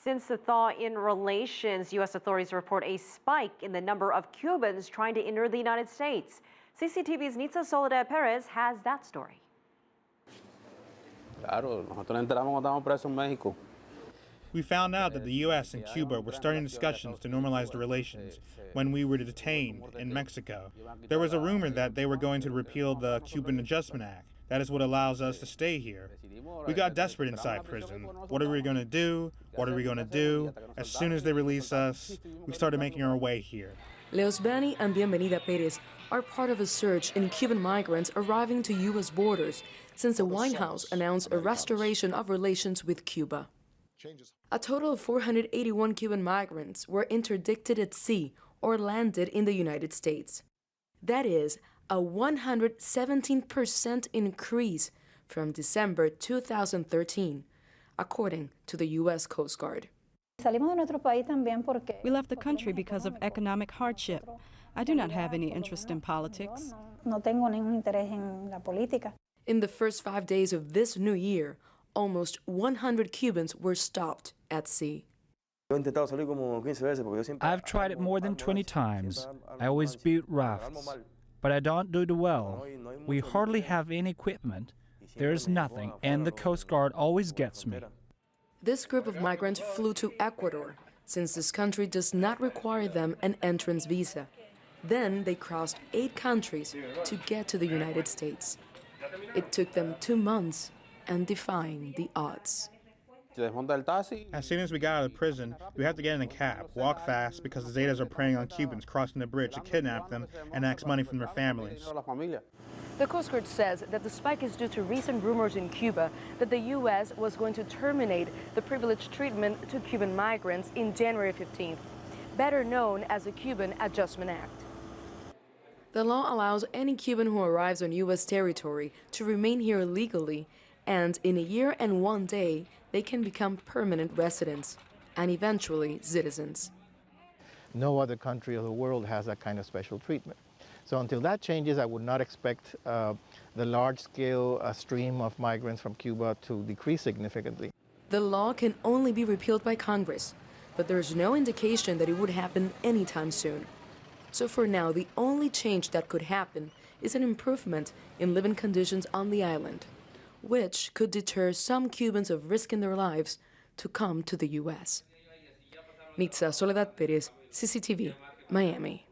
Since the thaw in relations, U.S. authorities report a spike in the number of Cubans trying to enter the United States. CCTV's Nitza Soledad Perez has that story. Claro, nosotros nos enteramos cuando estábamos presos en México. We found out that the U.S. and Cuba were starting discussions to normalize the relations when we were detained in Mexico. There was a rumor that they were going to repeal the Cuban Adjustment Act. That is what allows us to stay here. We got desperate inside prison. What are we going to do? What are we going to do? As soon as they release us, we started making our way here. Leosbani and Bienvenida Perez are part of a surge in Cuban migrants arriving to U.S. borders since the White House announced a restoration of relations with Cuba. A total of 481 Cuban migrants were interdicted at sea or landed in the United States. That is a 117% increase from December 2013, according to the U.S. Coast Guard. We left the country because of economic hardship. I do not have any interest in politics. In the first 5 days of this new year, almost 100 Cubans were stopped at sea. I've tried it more than 20 times. I always beat rafts, but I don't do it well. We hardly have any equipment. There is nothing, and the Coast Guard always gets me. This group of migrants flew to Ecuador, since this country does not require them an entrance visa. Then they crossed 8 countries to get to the United States. It took them 2 months and defying the odds. As soon as we got out of prison, we had to get in a cab, walk fast, because the Zetas are preying on Cubans crossing the bridge to kidnap them and ask money from their families. The Coast Guard says that the spike is due to recent rumors in Cuba that the U.S. was going to terminate the privileged treatment to Cuban migrants in January 15th, better known as the Cuban Adjustment Act. The law allows any Cuban who arrives on U.S. territory to remain here legally, and in a year and 1 day, they can become permanent residents and eventually citizens. No other country of the world has that kind of special treatment. So until that changes, I would not expect the large-scale stream of migrants from Cuba to decrease significantly. The law can only be repealed by Congress, but there's no indication that it would happen anytime soon. So for now, the only change that could happen is an improvement in living conditions on the island, which could deter some Cubans of risking their lives to come to the U.S. Nitza Soledad Perez, CCTV, Miami.